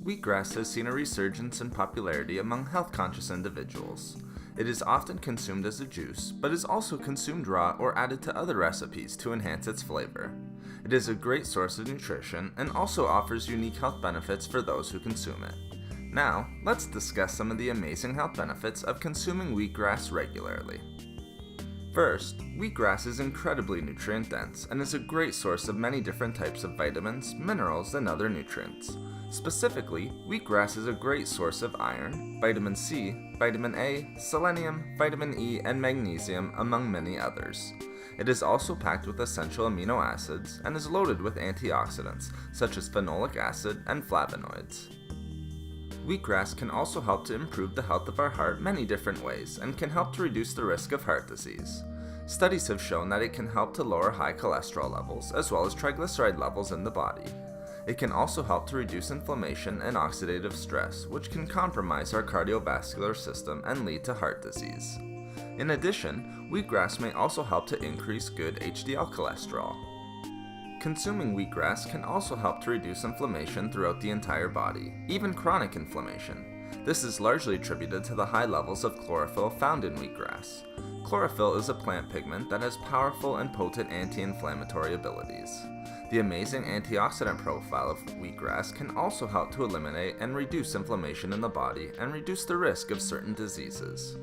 Wheatgrass has seen a resurgence in popularity among health-conscious individuals. It is often consumed as a juice, but is also consumed raw or added to other recipes to enhance its flavor. It is a great source of nutrition and also offers unique health benefits for those who consume it. Now, let's discuss some of the amazing health benefits of consuming wheatgrass regularly. First, wheatgrass is incredibly nutrient-dense and is a great source of many different types of vitamins, minerals, and other nutrients. Specifically, wheatgrass is a great source of iron, vitamin C, vitamin A, selenium, vitamin E, and magnesium, among many others. It is also packed with essential amino acids and is loaded with antioxidants, such as phenolic acid and flavonoids. Wheatgrass can also help to improve the health of our heart many different ways and can help to reduce the risk of heart disease. Studies have shown that it can help to lower high cholesterol levels as well as triglyceride levels in the body. It can also help to reduce inflammation and oxidative stress, which can compromise our cardiovascular system and lead to heart disease. In addition, wheatgrass may also help to increase good HDL cholesterol. Consuming wheatgrass can also help to reduce inflammation throughout the entire body, even chronic inflammation. This is largely attributed to the high levels of chlorophyll found in wheatgrass. Chlorophyll is a plant pigment that has powerful and potent anti-inflammatory abilities. The amazing antioxidant profile of wheatgrass can also help to eliminate and reduce inflammation in the body and reduce the risk of certain diseases.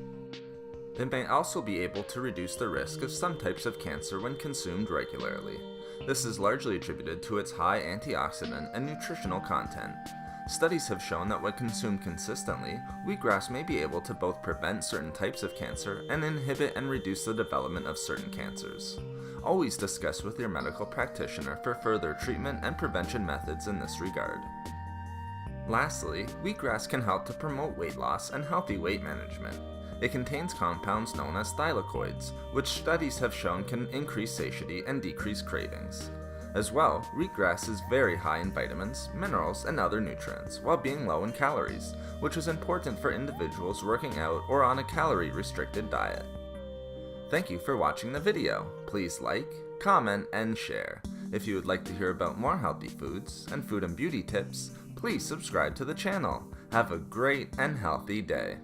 It may also be able to reduce the risk of some types of cancer when consumed regularly. This is largely attributed to its high antioxidant and nutritional content. Studies have shown that when consumed consistently, wheatgrass may be able to both prevent certain types of cancer and inhibit and reduce the development of certain cancers. Always discuss with your medical practitioner for further treatment and prevention methods in this regard. Lastly, wheatgrass can help to promote weight loss and healthy weight management. It contains compounds known as thylakoids, which studies have shown can increase satiety and decrease cravings. As well, wheatgrass is very high in vitamins, minerals, and other nutrients, while being low in calories, which is important for individuals working out or on a calorie-restricted diet. Thank you for watching the video. Please like, comment, and share. If you would like to hear about more healthy foods and food and beauty tips, please subscribe to the channel. Have a great and healthy day.